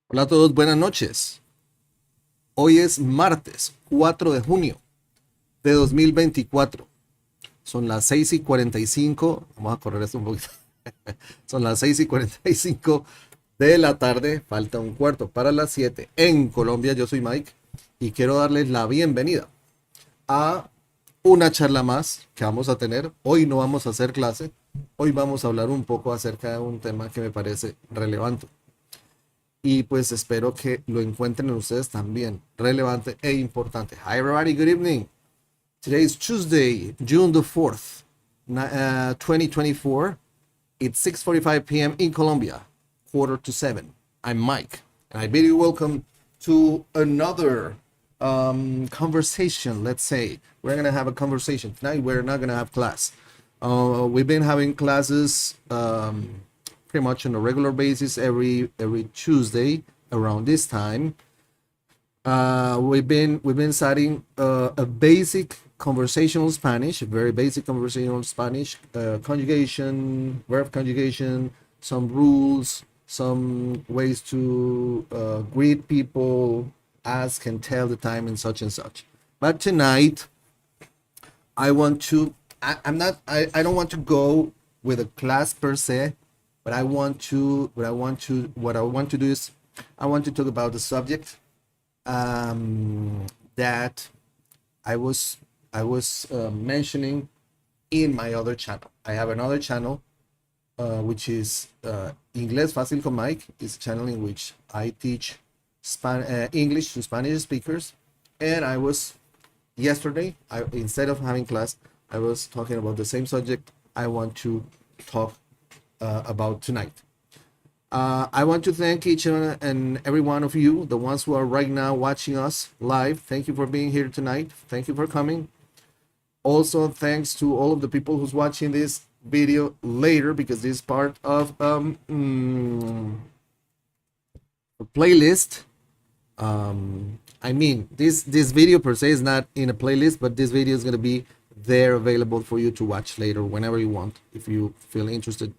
Hola a todos, buenas noches. Hoy es martes 4 de junio de 2024. Son las 6:45. Vamos a correr esto un poquito. Son las 6:45 de la tarde. Falta un cuarto para las 7 en Colombia. Yo soy Mike y quiero darles la bienvenida a una charla más que vamos a tener. Hoy no vamos a hacer clase. Hoy vamos a hablar un poco acerca de un tema que me parece relevante. Y pues espero que lo encuentren ustedes también relevante e importante. Hi everybody, good evening. Today is Tuesday, June the 4th, 2024. It's 6:45 p.m. in Colombia, quarter to 7. I'm Mike, and I bid you welcome to another conversation. Let's say we're going to have a conversation. Tonight we're not going to have class. We've been having classes pretty much on a regular basis every Tuesday around this time. We've been studying a basic conversational Spanish, a very basic conversational Spanish, conjugation, verb conjugation, some rules, some ways to greet people, ask and tell the time, and such and such. But tonight, I want to. I'm not. I don't want to go with a class per se, but I want to. What I want to. What I want to do is, I want to talk about the subject that I was mentioning in my other channel. I have another channel which is Inglés Fácil con Mike. It's a channel in which I teach English to Spanish speakers, and I was yesterday. Instead of having class, I was talking about the same subject I want to talk about tonight. I want to thank each and every one of you, the ones who are right now watching us live. Thank you for being here tonight. Thank you for coming. Also, thanks to all of the people who's watching this video later, because this is part of a playlist. I mean, this video per se is not in a playlist, but this video is going to be there available for you to watch later whenever you want, if you feel interested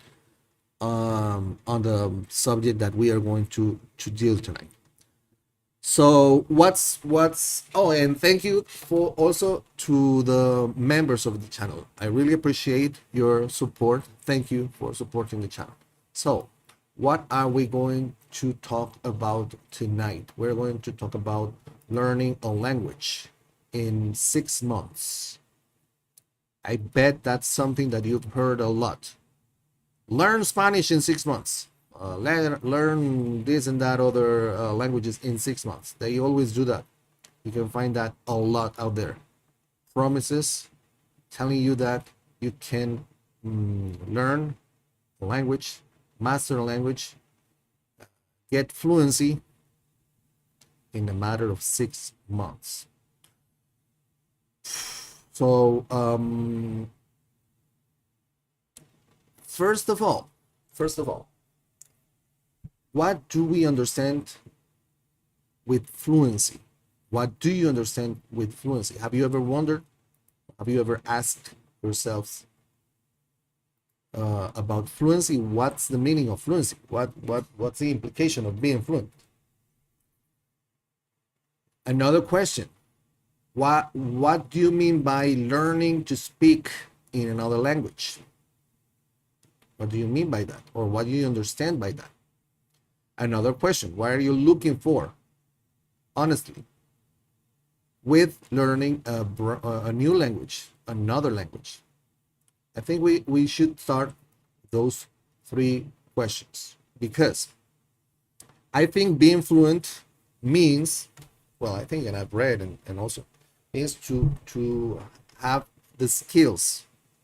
on the subject that we are going to deal tonight. So what's oh, and thank you for also to the members of the channel. I really appreciate your support. Thank you for supporting the channel. So what are we going to talk about tonight? We're going to talk about learning a language in 6 months. I bet that's something that you've heard a lot. Learn Spanish in 6 months. Learn this and that other languages in 6 months. They always do that. You can find that a lot out there. Promises telling you that you can learn a language, master a language, get fluency in a matter of 6 months. So, first of all, what do we understand with fluency? What do you understand with fluency? Have you ever wondered? Have you ever asked yourselves about fluency? What's the meaning of fluency? What's the implication of being fluent? Another question. What do you mean by learning to speak in another language? What do you mean by that? Or what do you understand by that? Another question. What are you looking for, honestly, with learning a new language, another language? I think we should start those 3 questions, because I think being fluent means, well, I think, and I've read and also means to have the skills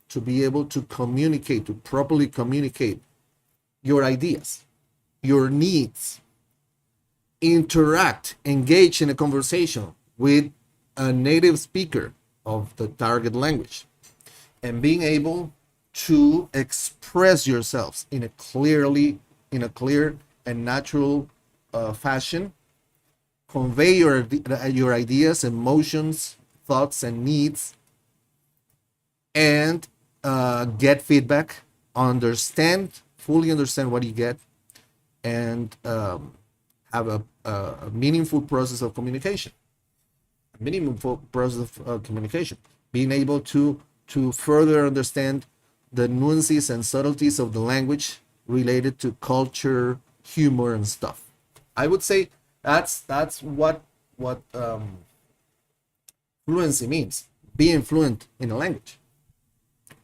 to be able to communicate, to properly communicate your ideas, your needs, interact, engage in a conversation with a native speaker of the target language, and being able to express yourselves in a clear and natural fashion, convey your ideas, emotions, thoughts, and needs, and get feedback, fully understand what you get, and have a meaningful process of communication. A meaningful process of communication. Being able to further understand the nuances and subtleties of the language related to culture, humor, and stuff. I would say that's what fluency means. Being fluent in a language,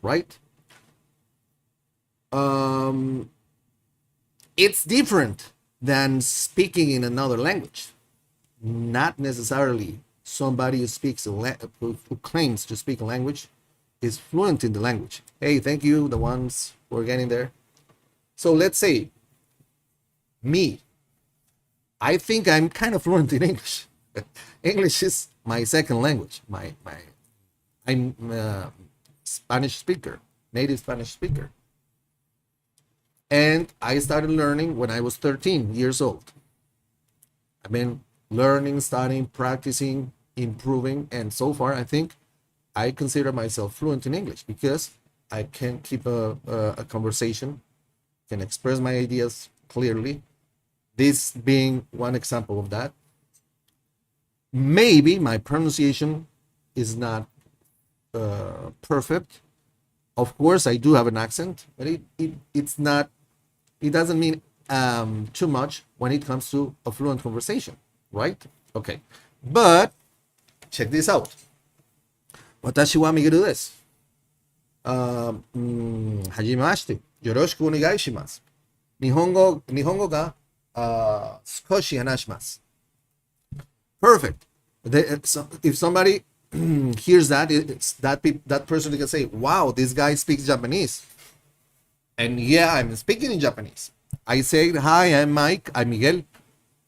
right? Um, it's different than speaking in another language. Not necessarily somebody who speaks who claims to speak a language is fluent in the language. Hey, thank you, the ones who are getting there. So let's say me, I think I'm kind of fluent in English. English is my second language. I'm a Spanish speaker, native Spanish speaker. And I started learning when I was 13 years old. I've been learning, studying, practicing, improving, and so far I think I consider myself fluent in English because I can keep a conversation, can express my ideas clearly. This being one example of that. Maybe my pronunciation is not perfect. Of course, I do have an accent, but it's not. It doesn't mean too much when it comes to a fluent conversation, right? Okay, but check this out. Watashi wa migeru desu. はじめまして。よろしくお願いします。日本語が少し話します。Perfect. So if somebody hears that, it's that person can say, wow, this guy speaks Japanese. And yeah, I'm speaking in Japanese. I say, hi, I'm Mike. I'm Miguel.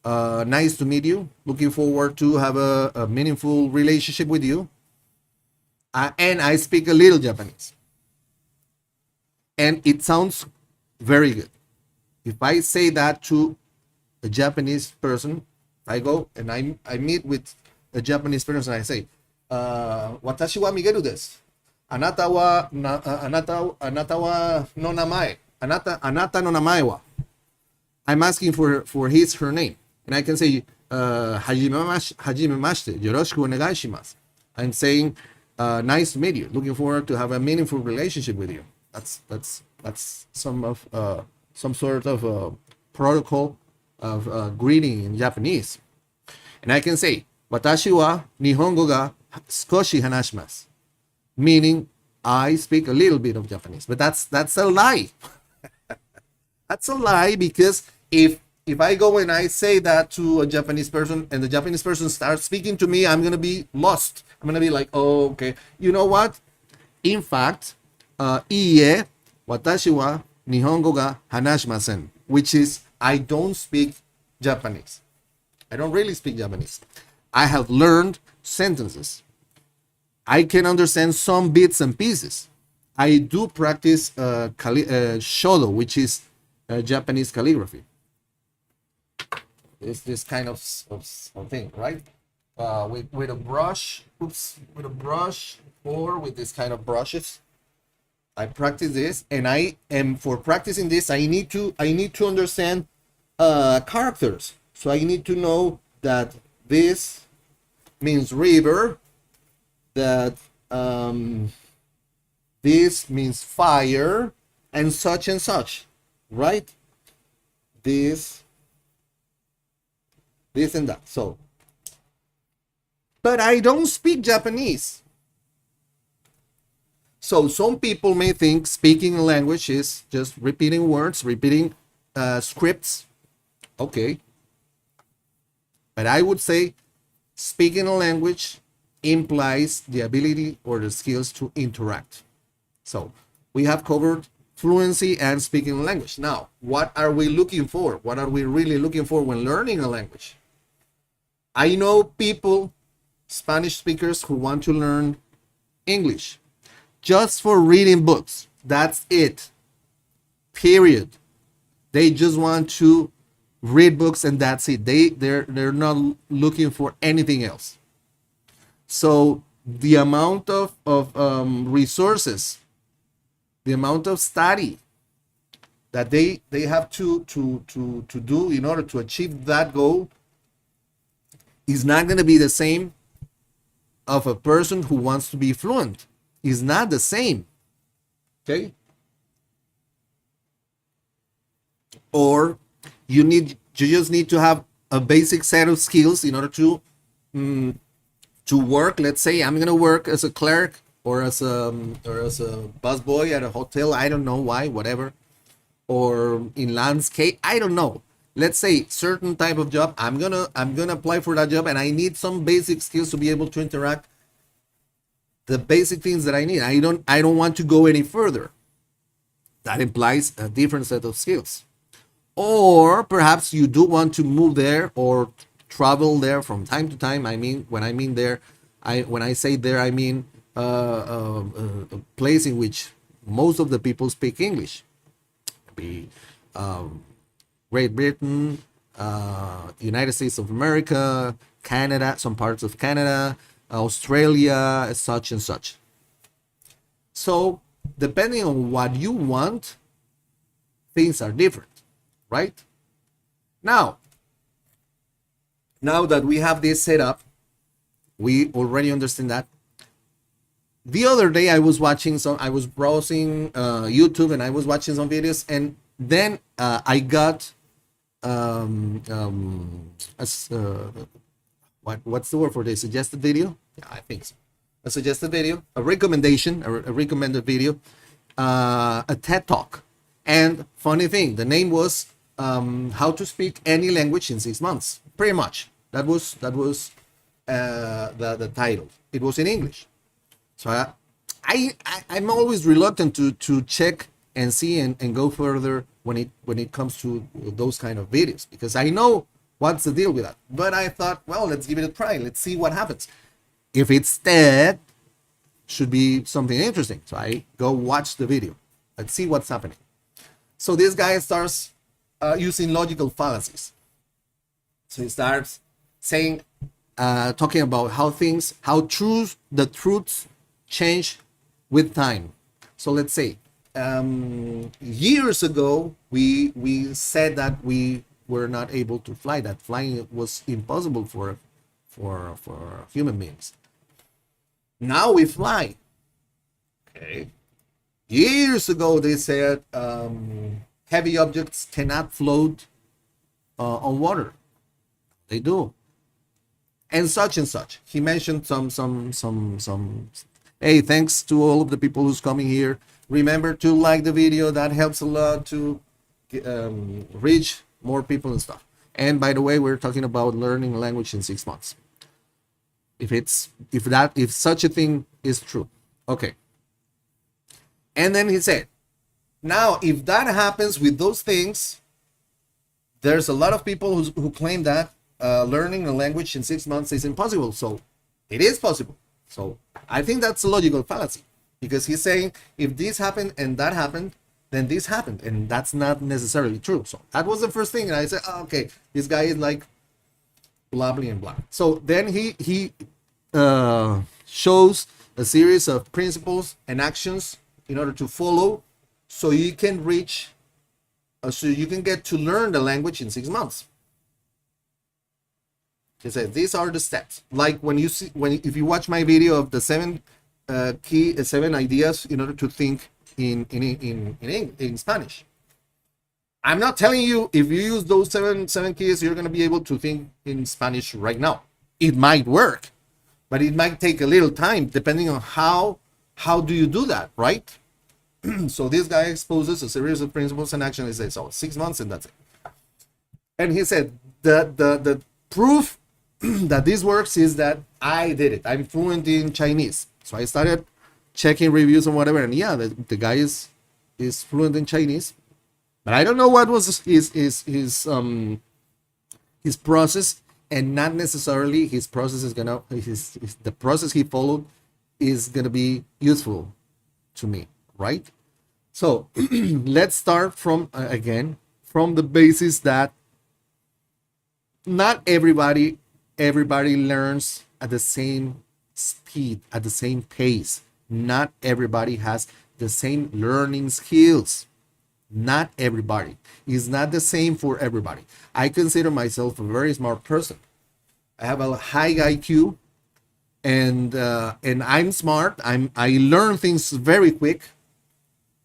Nice to meet you. Looking forward to have a meaningful relationship with you. And I speak a little Japanese. And it sounds very good. If I say that to a Japanese person, I go and I meet with a Japanese person and I say, 私はミゲルです。あなたはの名前。あなたの名前は。I'm asking for her name. And I can say, はじめまして。よろしくお願いします。I'm saying, nice to meet you. Looking forward to have a meaningful relationship with you. That's some sort of protocol of greeting in Japanese. And I can say, 私は日本語が少し話します。Meaning, I speak a little bit of Japanese. But that's a lie. That's a lie because if I go and I say that to a Japanese person and the Japanese person starts speaking to me, I'm going to be lost. I'm going to be like, oh, okay. You know what? In fact, いいえ、私は日本語が話しません. Which is, I don't speak Japanese. I don't really speak Japanese. I have learned sentences. I can understand some bits and pieces. I do practice shodo, which is Japanese calligraphy. It's this kind of thing, right? With a brush, with a brush or with this kind of brushes. I practice this, and for practicing this, I need to understand characters. So I need to know that this means river, that this means fire, and such, right? This and that. So, but I don't speak Japanese. So some people may think speaking a language is just repeating words, repeating scripts. Okay. But I would say speaking a language implies the ability or the skills to interact. So we have covered fluency and speaking a language. Now, what are we looking for? What are we really looking for when learning a language? I know people, Spanish speakers, who want to learn English just for reading books. That's it. Period. They just want to read books and that's it. They're not looking for anything else. So the amount of resources, the amount of study that they have to do in order to achieve that goal is not going to be the same of a person who wants to be fluent. Is not the same. Okay? Or you just need to have a basic set of skills in order to work. Let's say I'm gonna work as a clerk or as a busboy at a hotel. I don't know why, whatever, or in landscape. I don't know. Let's say certain type of job. I'm gonna apply for that job, and I need some basic skills to be able to interact. The basic things that I need. I don't want to go any further. That implies a different set of skills. Or perhaps you do want to move there or travel there from time to time. I mean, when I mean there, when I say there, I mean a place in which most of the people speak English. Be Great Britain, United States of America, Canada, some parts of Canada, Australia, such and such. So depending on what you want, things are different. Right? Now that we have this set up, we already understand that. The other day I was browsing YouTube, and I was watching some videos, and then I got what's the word for this? Suggested video? Yeah, I think so. A suggested video, a recommendation, a recommended video, a TED Talk. And funny thing, the name was how to speak any language in 6 months. Pretty much. That was the title. It was in English. So I'm always reluctant to check and see and go further when it comes to those kind of videos, because I know what's the deal with that. But I thought, well, let's give it a try. Let's see what happens. If it's dead, should be something interesting. So I go watch the video. Let's see what's happening. So this guy starts using logical fallacies. So he starts saying, talking about how the truths change with time. So let's say years ago we said that we were not able to fly, that flying was impossible for human beings. Now we fly. Okay. Years ago they said heavy objects cannot float on water. They do. And such and such. He mentioned some. Hey, thanks to all of the people who's coming here. Remember to like the video. That helps a lot to reach more people and stuff. And by the way, we're talking about learning a language in 6 months. If such a thing is true. Okay. And then he said, now, if that happens with those things, there's a lot of people who claim that learning a language in 6 months is impossible. So it is possible. So I think that's a logical fallacy, because he's saying if this happened and that happened, then this happened, and that's not necessarily true. So that was the first thing, and I said, oh, okay, this guy is like blah blah and blah. So then he shows a series of principles and actions in order to follow, so you can get to learn the language in 6 months. He says these are the steps. Like if you watch my video of the seven ideas in order to think in Spanish. I'm not telling you if you use those seven keys you're going to be able to think in Spanish right now. It might work, but it might take a little time depending on how do you do that, right? So this guy exposes a series of principles and actions. He says, oh, 6 months and that's it. And he said the proof that this works is that I did it. I'm fluent in Chinese. So I started checking reviews and whatever, and yeah, the guy is fluent in Chinese. But I don't know what was his process, and not necessarily his process is gonna the process he followed is gonna be useful to me, right? So let's start from the basis that not everybody learns at the same speed, at the same pace. Not everybody has the same learning skills. Not everybody. It's not the same for everybody. I consider myself a very smart person. I have a high IQ, and I'm smart. I learn things very quick.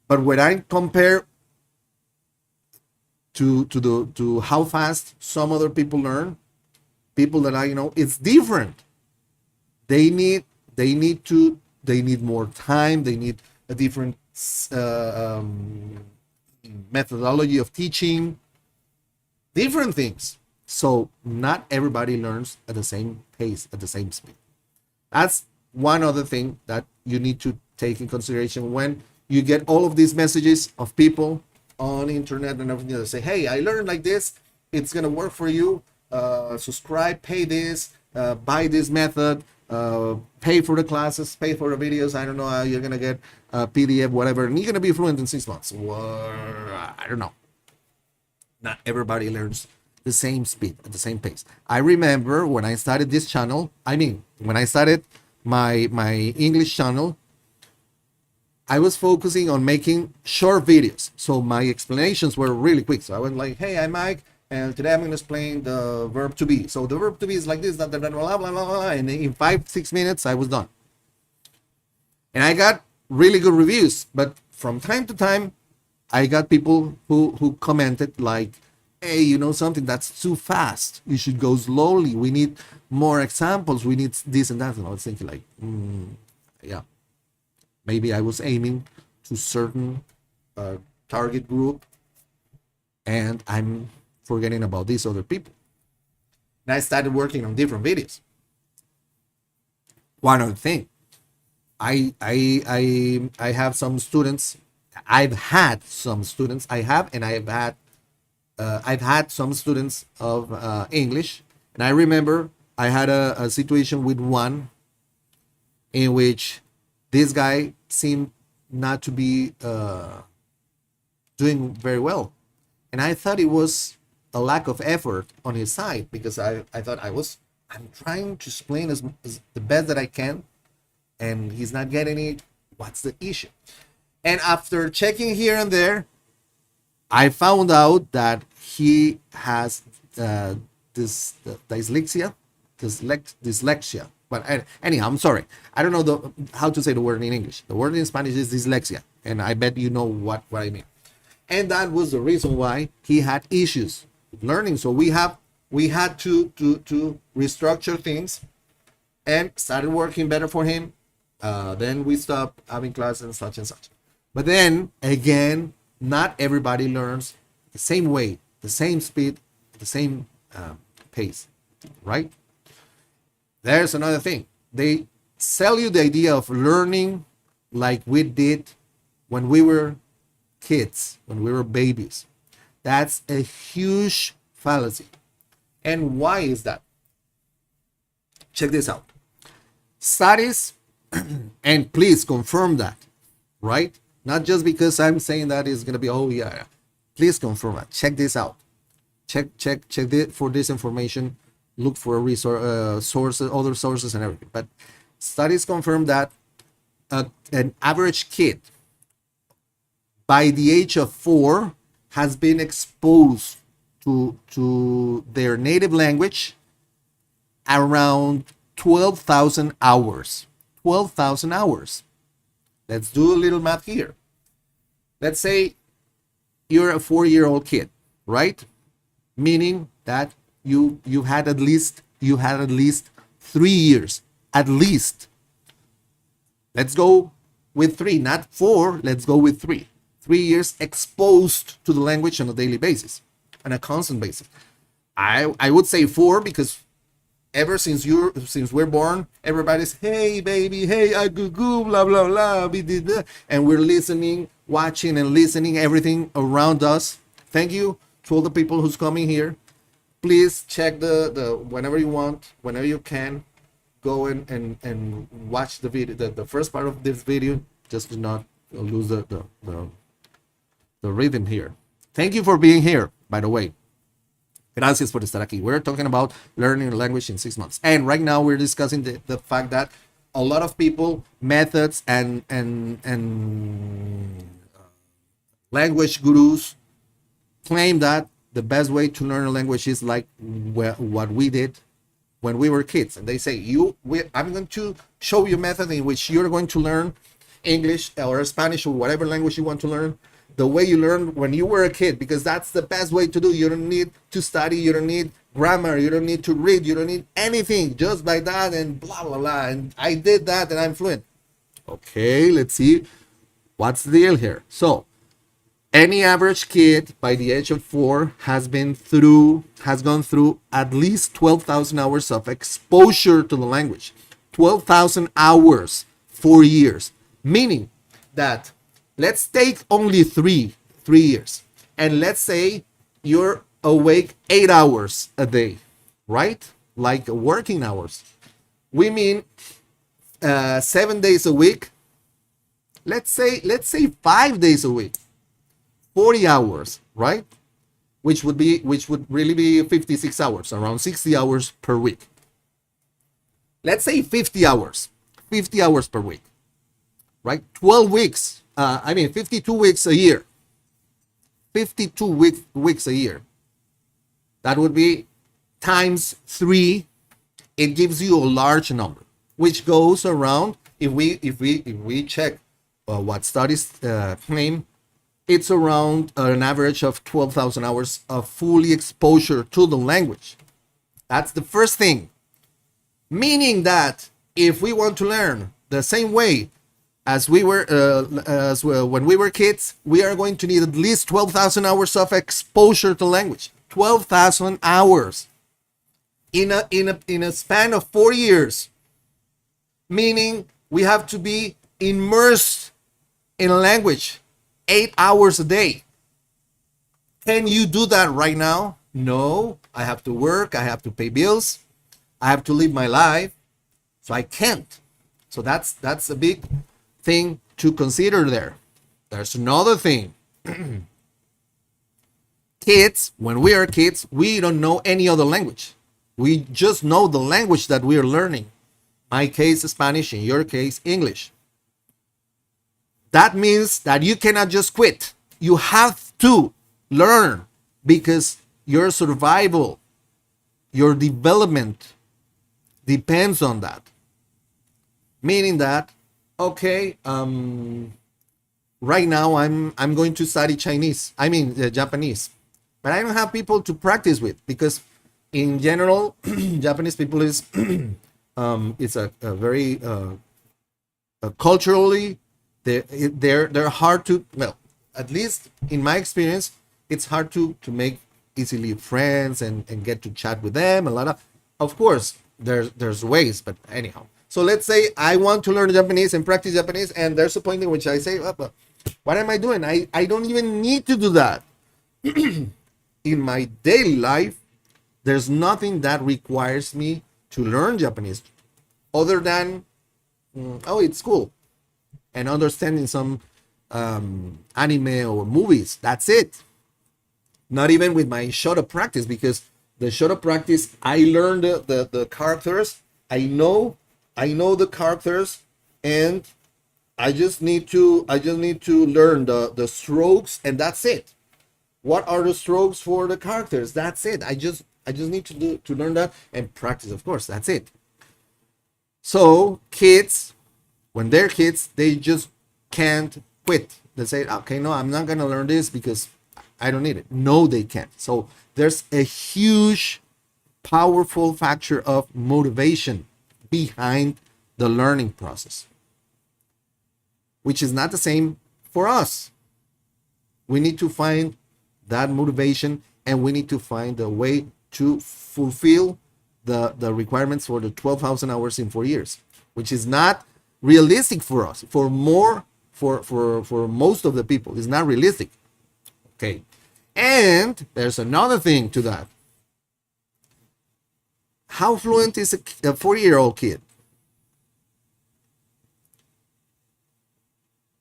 But when I compare to how fast some other people learn, people that I know, it's different. They need they need more time. They need a different methodology of teaching, different things. So not everybody learns at the same pace, at the same speed. That's one other thing that you need to take in consideration when you get all of these messages of people on the internet and everything that say, hey, I learned like this, it's gonna work for you, subscribe, pay this, buy this method, pay for the classes, pay for the videos, I don't know how you're gonna get a PDF, whatever, and you're gonna be fluent in 6 months. Well, I don't know. Not everybody learns the same speed, at the same pace. I remember when I started this channel, when I started my English channel, I was focusing on making short videos. So my explanations were really quick. So I went like, hey, I'm Mike, and today I'm going to explain the verb to be. So the verb to be is like this, blah, blah, blah, blah, blah, blah, and in 5-6 minutes, I was done. And I got really good reviews. But from time to time, I got people who commented like, hey, you know something, that's too fast. You should go slowly. We need more examples. We need this and that. And I was thinking like, yeah. Maybe I was aiming to certain target group, and I'm forgetting about these other people. And I started working on different videos. One other thing, I have some students. I've had some students. I've had some students of English, and I remember I had a situation with one in which this guy seemed not to be doing very well. And I thought it was a lack of effort on his side, because I thought I'm trying to explain as the best that I can, and he's not getting it. What's the issue? And after checking here and there, I found out that he has this dyslexia. But anyhow, I'm sorry. I don't know how to say the word in English. The word in Spanish is dyslexia, and I bet you know what I mean. And that was the reason why he had issues with learning. So we had to restructure things and started working better for him. Then we stopped having classes and such and such. But then again, not everybody learns the same way, the same speed, the same pace, right? There's another thing. They sell you the idea of learning like we did when we were kids, when we were babies. That's a huge fallacy. And why is that? Check this out. Studies, and please confirm that, right? Not just because I'm saying that it's going to be, oh yeah. Please confirm that. Check this out. Check for this information. Look for a resource, sources, other sources, and everything. But studies confirm that an average kid by the age of 4 has been exposed to their native language around 12,000 hours. 12,000 hours. Let's do a little math here. Let's say you're a 4-year-old kid, right? Meaning that you had at least 3 years, at least. Let's go with 3, not 4. Let's go with 3. 3 years exposed to the language on a daily basis, on a constant basis. I would say 4, because ever since we're born, everybody's, hey baby, hey I goo goo, blah blah blah, and we're listening, watching and listening everything around us. Thank you to all the people who's coming here. Please check the whenever you want, whenever you can, go and watch the video, the first part of this video, just to not lose the rhythm here. Thank you for being here, by the way. Gracias por estar aquí. We're talking about learning a language in 6 months. And right now we're discussing the fact that a lot of people, methods and Language gurus claim that the best way to learn a language is like what we did when we were kids. And they say, I'm going to show you a method in which you're going to learn English or Spanish or whatever language you want to learn the way you learned when you were a kid, because that's the best way to do. You don't need to study, you don't need grammar, you don't need to read, you don't need anything, just by that and blah blah blah. And I did that and I'm fluent. Okay, let's see what's the deal here. So any average kid by the age of 4 has gone through at least 12,000 hours of exposure to the language. 12,000 hours, 4 years. Meaning that, let's take only three years, and let's say you're awake 8 hours a day, right? Like working hours. We mean 7 days a week. Let's say 5 days a week. 40 hours, right? Which would really be 56 hours, around 60 hours per week. Let's say 50 hours per week, right? 12 weeks, 52 weeks a year. 52 weeks a year. That would be times 3. It gives you a large number, which goes around, if we check what studies claim, it's around an average of 12,000 hours of fully exposure to the language. That's the first thing. Meaning that if we want to learn the same way as we were when we were kids, we are going to need at least 12,000 hours of exposure to language. 12,000 hours in a span of 4 years. Meaning we have to be immersed in a language 8 hours a day. Can you do that right now? No, I have to work, I have to pay bills, I have to live my life, so I can't. So that's a big thing to consider there. There's another thing. Kids, when we are kids, we don't know any other language. We just know the language that we are learning. My case, Spanish, in your case, English. That means that you cannot just quit. You have to learn, because your survival, your development depends on that. Meaning that, okay, right now I'm going to study Japanese, but I don't have people to practice with, because in general, Japanese people is it's a very culturally, they're hard to, well, at least in my experience, it's hard to make easily friends and get to chat with them. Of course, there's ways, but anyhow. So let's say I want to learn Japanese and practice Japanese, and there's a point in which I say, oh, but what am I doing? I don't even need to do that. In my daily life, there's nothing that requires me to learn Japanese other than, oh, it's cool, and understanding some anime or movies. That's it. Not even with my short practice, because the short practice, I learned the characters. I know the characters, and I just need to learn the strokes, and that's it. What are the strokes for the characters? That's it. I just need to learn that and practice, of course. That's it. So kids, when they're kids, they just can't quit. They say, okay, no, I'm not going to learn this because I don't need it. No, they can't. So there's a huge, powerful factor of motivation behind the learning process, which is not the same for us. We need to find that motivation, and we need to find a way to fulfill the requirements for the 12,000 hours in 4 years, which is not realistic for us. For most of the people, it's not realistic. Okay. And there's another thing to that. How fluent is a 4-year-old kid?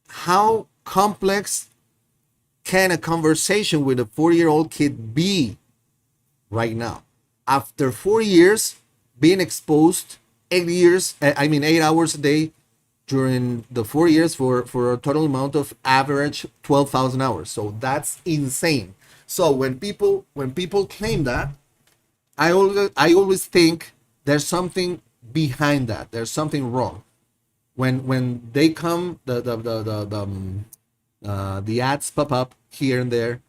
How complex can a conversation with a 4-year-old kid be right now? After 4 years being exposed, 8 hours a day during the 4 years for a total amount of average 12,000 hours. So that's insane. So when people claim that, I always think there's something behind that. There's something wrong. When they come, the ads pop up here and there,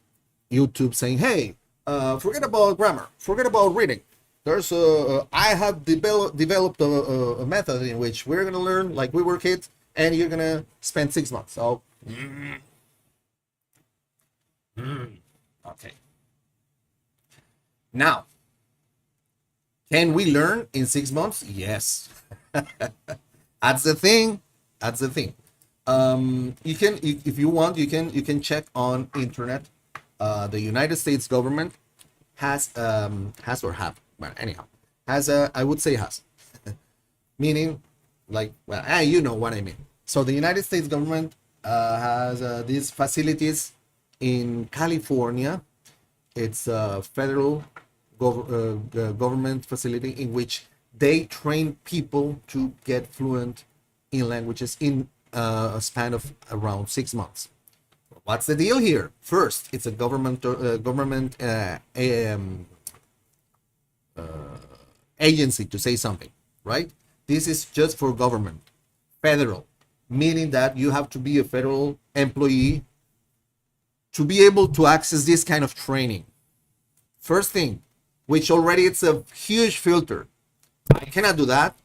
YouTube saying, "Hey, forget about grammar, forget about reading. I have developed a method in which we're gonna learn like we were kids, and you're gonna spend 6 months." So, okay. Now, can we learn in 6 months? Yes. That's the thing. That's the thing. If you want, you can check on internet. The United States government has or have, well, anyhow, has a, I would say has, meaning, like, well, you know what I mean. So the United States government has these facilities in California. It's a federal government facility in which they train people to get fluent in languages in a span of around 6 months. What's the deal here? First, it's a government agency to say something, right? This is just for government, federal, meaning that you have to be a federal employee to be able to access this kind of training. First thing, which already it's a huge filter. I cannot do that.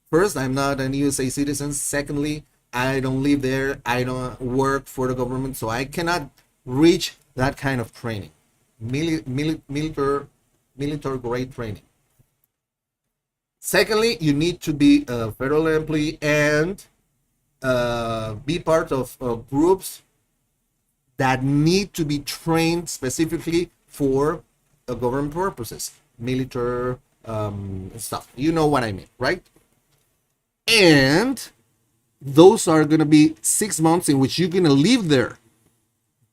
First, I'm not an USA citizen. Secondly, I don't live there. I don't work for the government, so I cannot reach that kind of training. Military grade training. Secondly, you need to be a federal employee and be part of groups that need to be trained specifically for government purposes, military stuff. You know what I mean, right? And those are going to be 6 months in which you're going to live there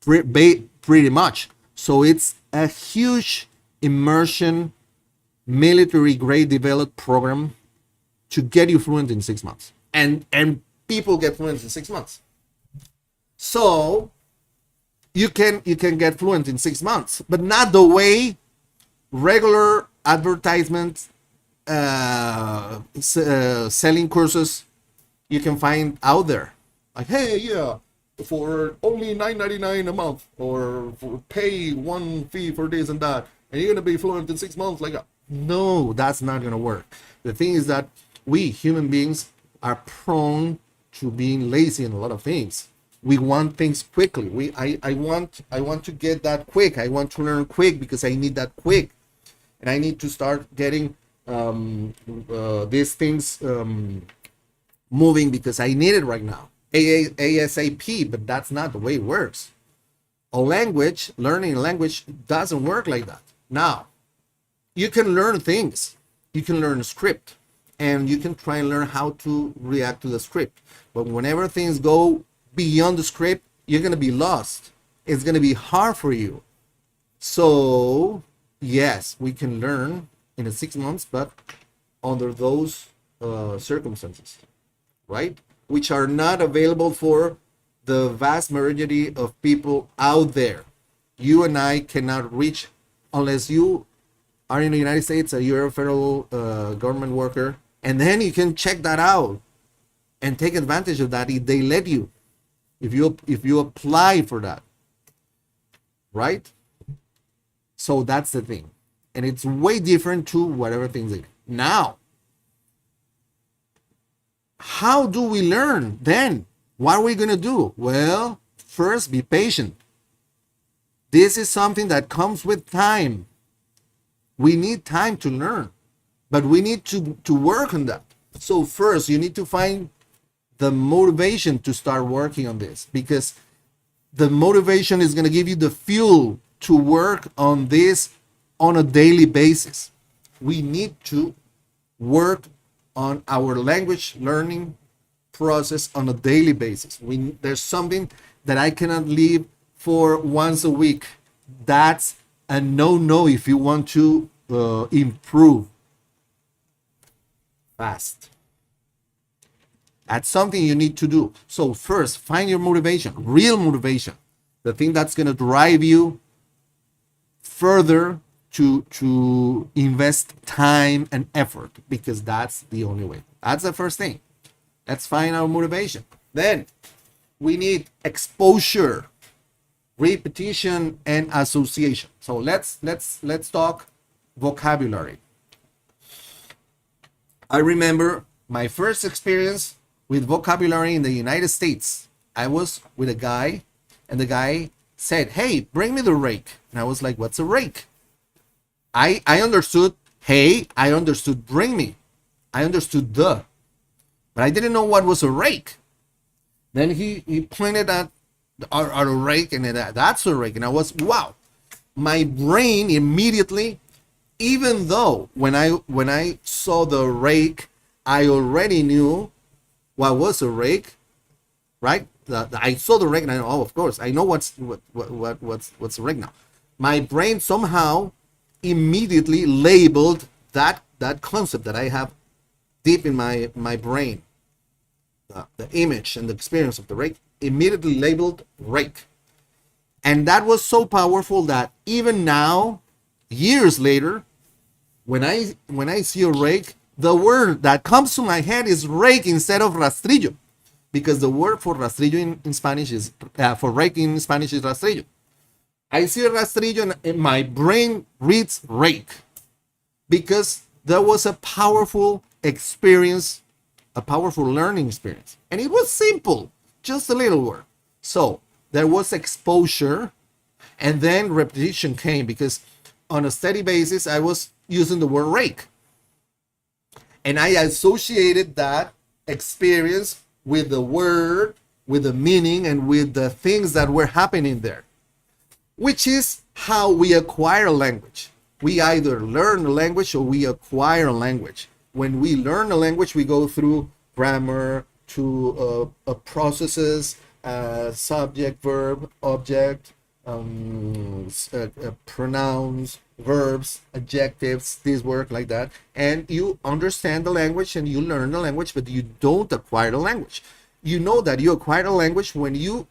pretty much. So it's a huge immersion, military grade developed program to get you fluent in 6 months. And people get fluent in 6 months. So you can get fluent in 6 months, but not the way regular advertisements selling courses you can find out there. Like, hey, yeah, for only $9.99 a month, or for pay one fee for this and that, and you're gonna be fluent in 6 months. Like, no, that's not gonna work. The thing is that we human beings are prone to being lazy in a lot of things. We want things quickly. I want to get that quick. I want to learn quick because I need that quick, and I need to start getting these things moving because I need it right now, ASAP. But that's not the way it works. Learning a language doesn't work like that. Now, you can learn things. You can learn a script, and you can try and learn how to react to the script. But whenever things go beyond the script, you're going to be lost. It's going to be hard for you. So, yes, we can learn in 6 months, but under those circumstances, right? Which are not available for the vast majority of people out there. You and I cannot reach unless you are in the United States or you're a federal government worker, and then you can check that out and take advantage of that if they let you, if you apply for that, right? So that's the thing, and it's way different to whatever things they do. Now, how do we learn then? What are we going to do? Well, first, be patient. This is something that comes with time. We need time to learn, but we need to work on that. So first, you need to find the motivation to start working on this, because the motivation is going to give you the fuel to work on this on a daily basis. We need to work on our language learning process on a daily basis. There's something that I cannot leave for once a week. That's a no if you want to improve fast. That's something you need to do. So first, find your motivation, real motivation, the thing that's going to drive you further to invest time and effort, because that's the only way. That's the first thing. Let's find our motivation. Then we need exposure, repetition, and association. So let's talk vocabulary. I remember my first experience with vocabulary in the United States. I was with a guy, and the guy said, "Hey, bring me the rake." And I was like, "What's a rake?" I understood, hey, I understood bring me. I understood the, but I didn't know what was a rake. Then he pointed at a rake, and that's a rake. And I was, wow. My brain immediately, even though when I saw the rake, I already knew what was a rake, right? I saw the rake, and I know, oh, of course, I know what's a rake now. My brain somehow immediately labeled that concept that I have deep in my brain, the image and the experience of the rake, immediately labeled rake. And that was so powerful that even now, years later, when I see a rake, the word that comes to my head is rake instead of rastrillo, because the word for rastrillo in Spanish is for rake in Spanish is rastrillo. I see a rastrillo and my brain reads rake, because there was a powerful experience, a powerful learning experience. And it was simple, just a little word. So there was exposure, and then repetition came, because on a steady basis, I was using the word rake. And I associated that experience with the word, with the meaning, and with the things that were happening there, which is how we acquire a language. We either learn a language or we acquire a language. When we learn a language, we go through grammar, to processes, subject, verb, object, pronouns, verbs, adjectives, these work like that. And you understand the language and you learn the language, but you don't acquire the language. You know that you acquire a language when you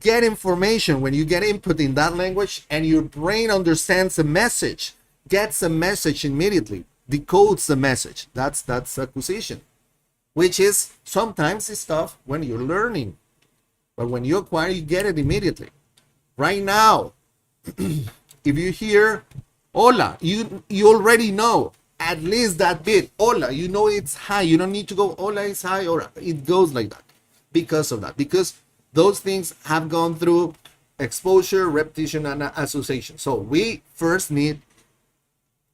get information, when you get input in that language, and your brain understands a message, gets a message immediately, decodes the message. That's acquisition, which is sometimes it's tough when you're learning, but when you acquire, you get it immediately. Right now, if you hear hola, you already know at least that bit. Hola, you know it's hi. You don't need to go hola is hi, or it goes like that because of that, because those things have gone through exposure, repetition, and association. So we first need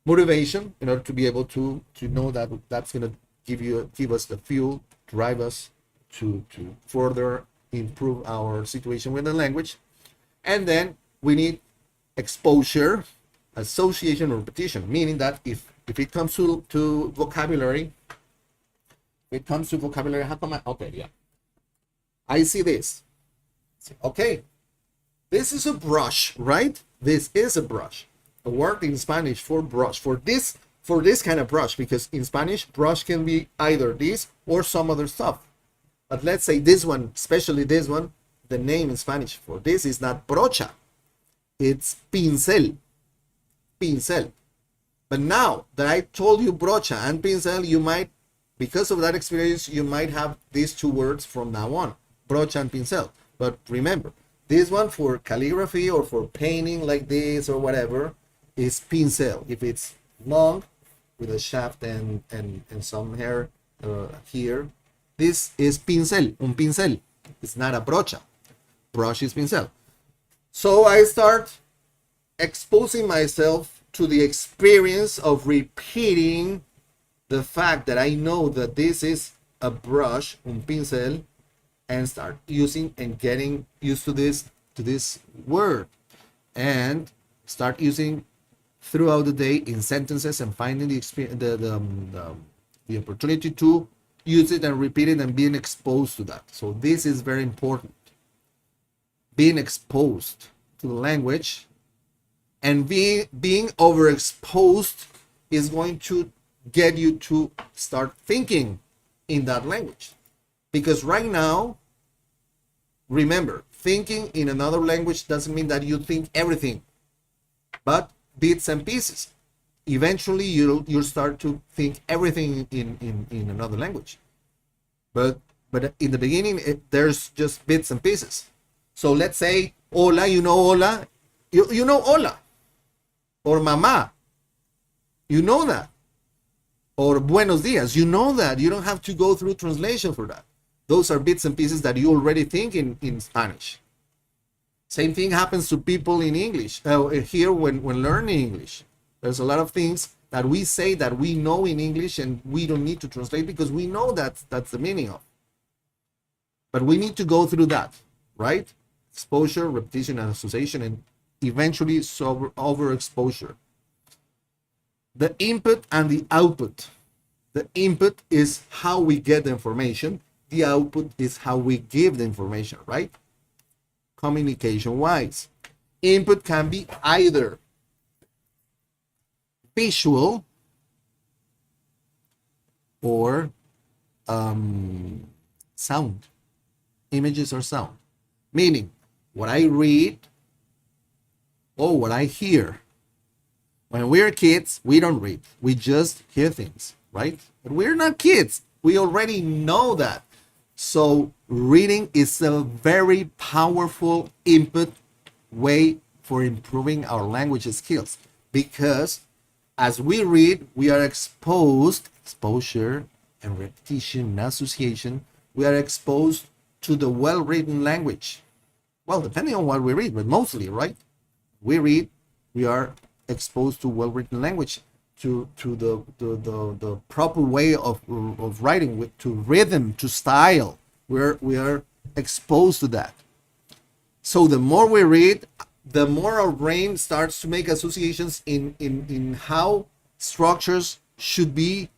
motivation in order to be able to know that that's going to give us the fuel, drive us to further improve our situation with the language. And then we need exposure, association, or repetition, meaning that if it comes to vocabulary, how come okay, yeah, I see this. Okay, this is a brush, right? This is a brush. A word in Spanish for brush, for this kind of brush, because in Spanish, brush can be either this or some other stuff. But let's say this one, especially this one, the name in Spanish for this is not brocha, it's pincel. Pincel. But now that I told you brocha and pincel, you might, because of that experience, you might have these two words from now on, brocha and pincel. But remember, this one for calligraphy or for painting like this or whatever is pincel. If it's long with a shaft and some hair here, this is pincel, un pincel. It's not a brocha. Brush is pincel. So I start exposing myself to the experience of repeating the fact that I know that this is a brush, un pincel, and start using and getting used to this word, and start using throughout the day in sentences, and finding the experience, the opportunity to use it and repeat it and being exposed to that. So this is very important. Being exposed to the language, and being overexposed is going to get you to start thinking in that language. Because right now, remember, thinking in another language doesn't mean that you think everything, but bits and pieces. Eventually, you'll start to think everything in another language. But in the beginning, there's just bits and pieces. So let's say hola, you know hola, you know hola, or mama, you know that, or buenos dias, you know that. You don't have to go through translation for that. Those are bits and pieces that you already think in Spanish. Same thing happens to people in English here when learning English. There's a lot of things that we say that we know in English and we don't need to translate because we know that's the meaning of. But we need to go through that, right? Exposure, repetition, and association, and eventually overexposure. The input and the output. The input is how we get the information. The output is how we give the information, right? Communication wise, input can be either visual or sound, images or sound, meaning what I read or what I hear. When we're kids, we don't read, we just hear things, right? But we're not kids, we already know that. So reading is a very powerful input way for improving our language skills, because as we read, we are exposure and repetition and association, we are exposed to the well-written language. Well, depending on what we read, but mostly, right? We read, we are exposed to well-written language, to the proper way of writing, to rhythm, to style. We are exposed to that. So the more we read, the more our brain starts to make associations in how structures should be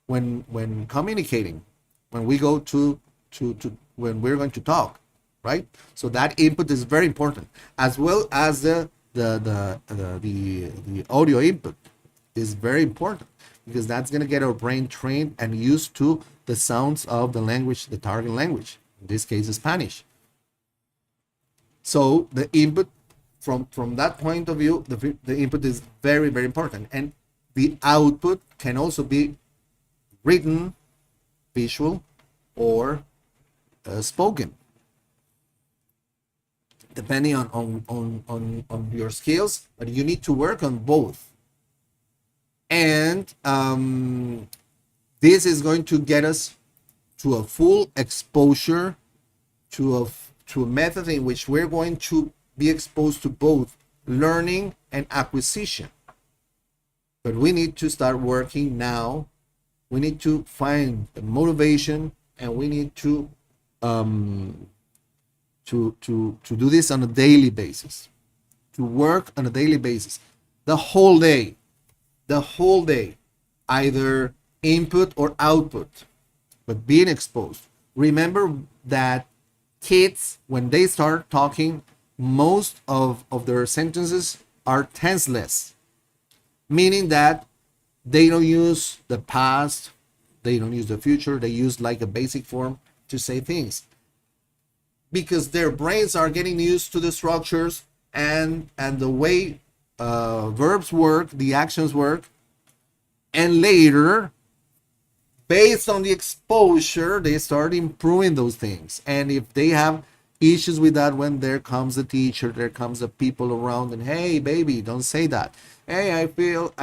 when communicating, when we go to when we're going to talk, right? So that input is very important, as well as the audio input is very important, because that's going to get our brain trained and used to the sounds of the language, the target language, in this case Spanish. So the input, from that point of view, the input is very, very important, and the output can also be written, visual, or spoken, depending on your skills, but you need to work on both. And this is going to get us to a full exposure, to a method in which we're going to be exposed to both learning and acquisition. But we need to start working now. We need to find the motivation, and we need to do this on a daily basis, to work on a daily basis, the whole day, either input or output, but being exposed. Remember that kids, when they start talking, most of their sentences are tenseless, meaning that they don't use the past, they don't use the future, they use like a basic form to say things, because their brains are getting used to the structures and the way verbs work, the actions work. And later, based on the exposure, they start improving those things. And if they have issues with that, when there comes the teacher, there comes the people around, and hey, baby, don't say that. Hey, I feel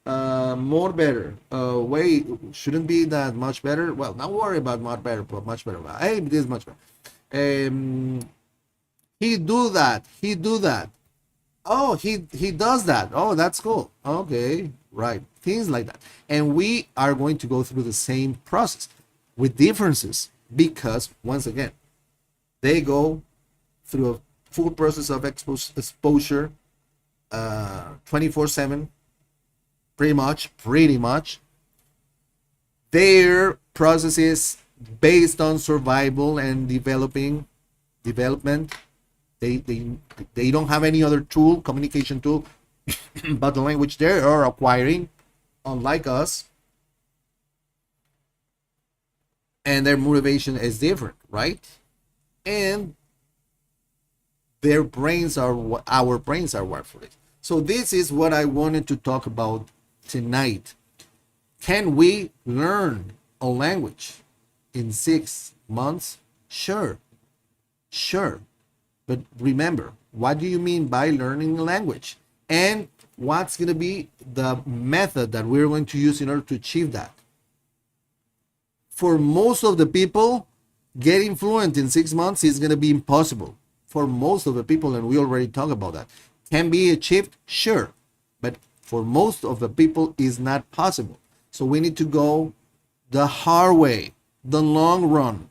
more better. Wait, shouldn't be that much better. Well, not worry about much better, but much better. Hey, this is much better. He do that. Oh, he does that. Oh, that's cool. Okay, right. Things like that. And we are going to go through the same process with differences, because once again, they go through a full process of exposure 24/7, pretty much. Their process is based on survival and development. They don't have any other tool, communication tool, but the language they are acquiring, unlike us. and their motivation is different, right? And their brains are our brains are wired for it. So this is what I wanted to talk about tonight. Can we learn a language in 6 months? Sure, sure. But remember, what do you mean by learning a language? And what's going to be the method that we're going to use in order to achieve that? For most of the people, getting fluent in 6 months is going to be impossible. For most of the people, and we already talked about that. Can be achieved? Sure. But for most of the people, is not possible. So we need to go the hard way, the long run.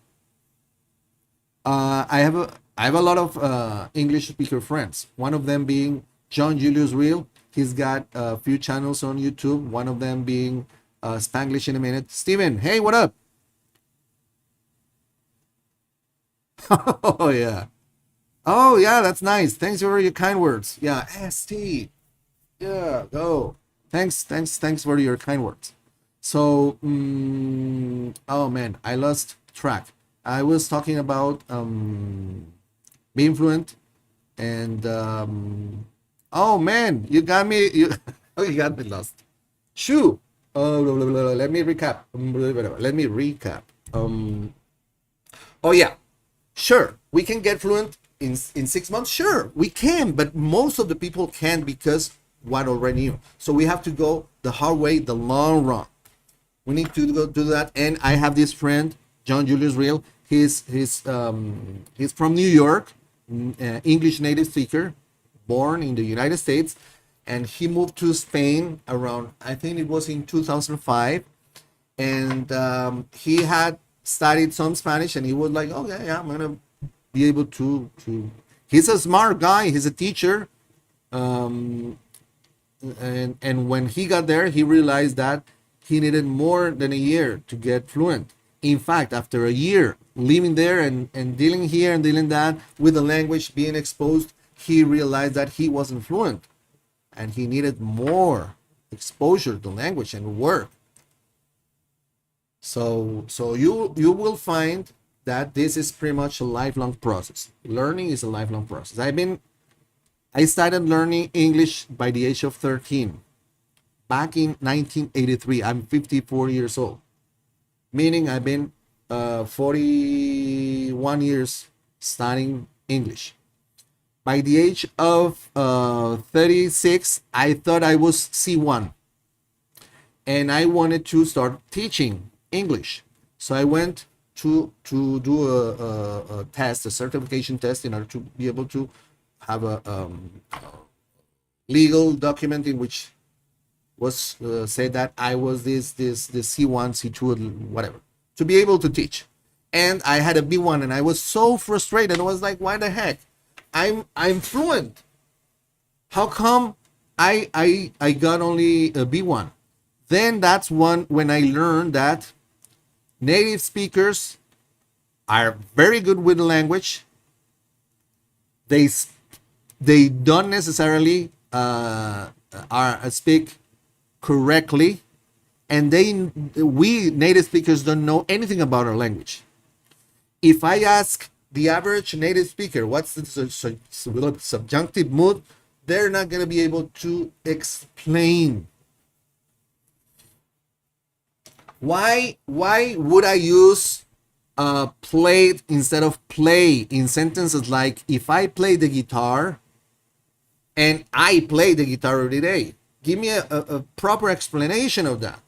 I have a lot of English speaker friends. One of them being John Julius Real. He's got a few channels on YouTube. One of them being Spanglish in a Minute. Steven, hey, what up? Oh yeah. Oh yeah, that's nice. Thanks for your kind words. Yeah, ST. Yeah, go. Thanks for your kind words. So, oh man, I lost track. I was talking about being fluent, and oh man, you got me. You got me lost. Shoo. Oh, blah, blah, blah. Let me recap. Let me recap. Oh yeah, sure, we can get fluent in 6 months. Sure, we can, but most of the people can't because what already knew. So we have to go the hard way, the long run. We need to go do that. And I have this friend, John Julius Real. He's from New York, English native speaker, born in the United States, and he moved to Spain around, I think it was in 2005, and he had studied some Spanish, and he was like, oh yeah, I'm gonna be able to. He's a smart guy. He's a teacher, and when he got there, he realized that he needed more than a year to get fluent. In fact, after a year living there and dealing here and dealing that with the language, being exposed, he realized that he wasn't fluent and he needed more exposure to language and work. So you will find that this is pretty much a lifelong process. Learning is a lifelong process. I started learning English by the age of 13. Back in 1983, I'm 54 years old, meaning I've been 41 years studying English. By the age of 36, I thought I was C1, and I wanted to start teaching English. So I went to do a test, a certification test, in order to be able to have a legal document in which was said that I was this C1, C2, whatever, to be able to teach. And I had a B1, and I was so frustrated. I was like, why the heck? I'm fluent. How come I got only a B1? Then that's when I learned that native speakers are very good with the language. They don't necessarily speak correctly, and we native speakers don't know anything about our language. If I ask the average native speaker what's the subjunctive mood, they're not going to be able to explain. Why would I use played instead of play in sentences like, if I play the guitar and I play the guitar every day? Give me a proper explanation of that.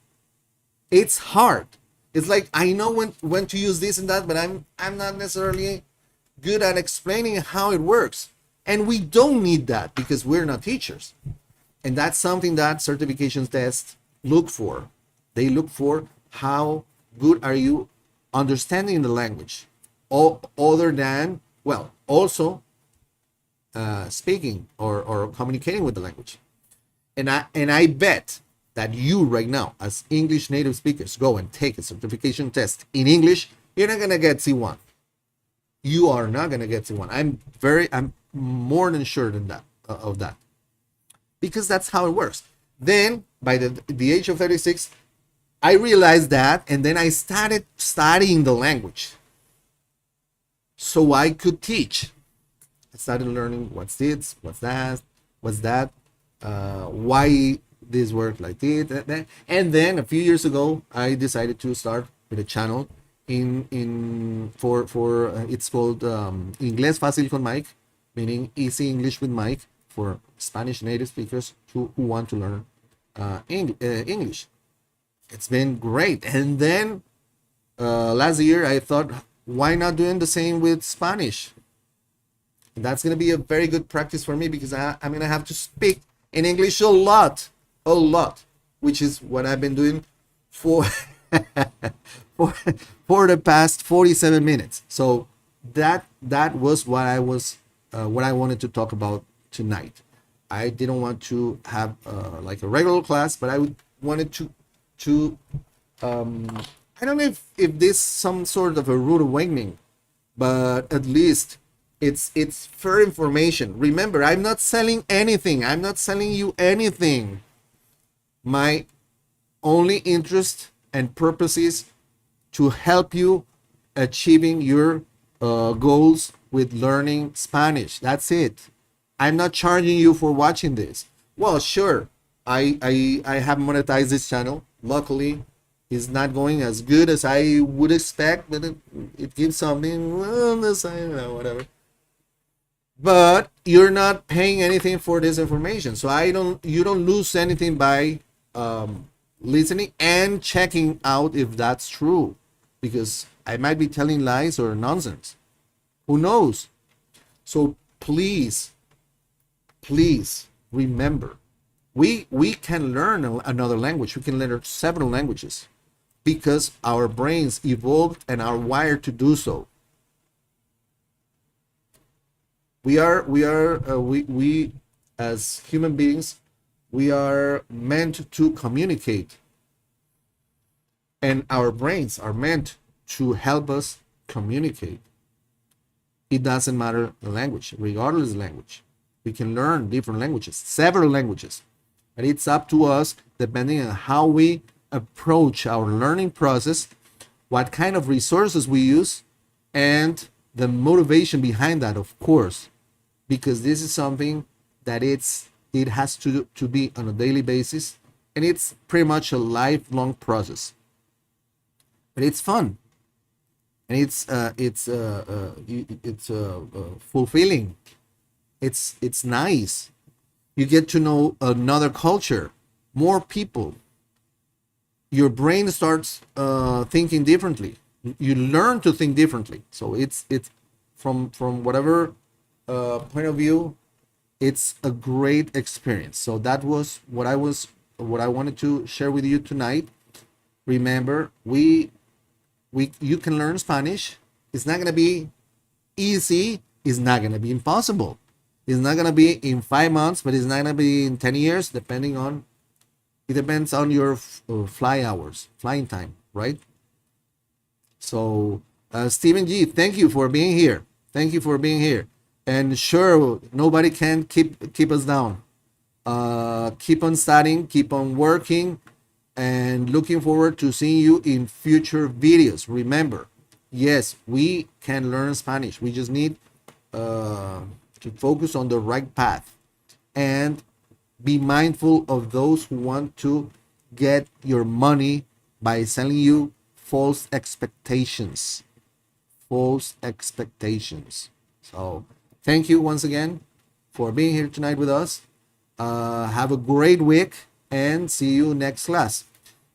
It's hard. It's like, I know when to use this and that, but I'm not necessarily good at explaining how it works. And we don't need that because we're not teachers. And that's something that certification tests look for. They look for how good are you understanding the language, other than, well, also speaking or communicating with the language. And I bet that you right now, as English native speakers, go and take a certification test in English, you're not gonna get C1. You are not gonna get C1. I'm more than sure than that of that, because that's how it works. Then by the age of 36, I realized that, and then I started studying the language so I could teach. I started learning what's this, what's that, why this work like this, that. And then a few years ago, I decided to start with a channel in for it's called Inglés Fácil con Mike, meaning easy English with Mike for Spanish native speakers who want to learn English. It's been great. And then last year, I thought, why not doing the same with Spanish? And that's going to be a very good practice for me because I'm going to have to speak in English a lot, which is what I've been doing for for, for the past 47 minutes. So that was what I wanted to talk about tonight. I didn't want to have like a regular class, but wanted to I don't know if this some sort of a rude awakening, but at least it's fair information. Remember, I'm not selling anything. I'm not selling you anything. My only interest and purpose is to help you achieving your goals with learning Spanish. That's it. I'm not charging you for watching this. Well, sure, I have monetized this channel. Luckily, it's not going as good as I would expect, but it gives something on the side, whatever. But you're not paying anything for this information, so you don't lose anything by listening and checking out if that's true, because I might be telling lies or nonsense. Who knows? So please remember, we can learn another language. We can learn several languages because our brains evolved and are wired to do so. We as human beings, we are meant to communicate, and our brains are meant to help us communicate. It doesn't matter the language, regardless of the language. We can learn different languages, several languages, and it's up to us, depending on how we approach our learning process, what kind of resources we use, and the motivation behind that, of course, because this is something that it has to be on a daily basis, and it's pretty much a lifelong process. But it's fun, and it's fulfilling. It's nice. You get to know another culture, more people. Your brain starts thinking differently. You learn to think differently. So it's from whatever point of view, it's a great experience. So that was what I wanted to share with you tonight. Remember, you can learn Spanish. It's not gonna be easy. It's not gonna be impossible. It's not gonna be in 5 months, but it's not gonna be in 10 years, depending on. It depends on your flying time, right? So, Stephen G, thank you for being here. Thank you for being here. And sure, nobody can keep us down. Keep on studying, keep on working, and looking forward to seeing you in future videos. Remember, yes, we can learn Spanish. We just need to focus on the right path and be mindful of those who want to get your money by selling you false expectations. False expectations. So thank you once again for being here tonight with us. Have a great week and see you next class.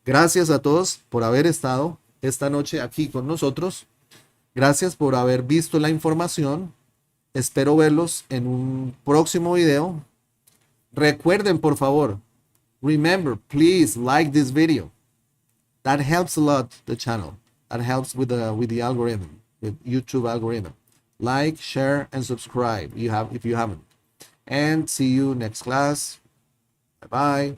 Gracias a todos por haber estado esta noche aquí con nosotros. Gracias por haber visto la información. Espero verlos en un próximo video. Recuerden, por favor, remember, please like this video. That helps a lot the channel. That helps with the algorithm, with YouTube algorithm. Like, share, and subscribe if you haven't. And see you next class. Bye-bye.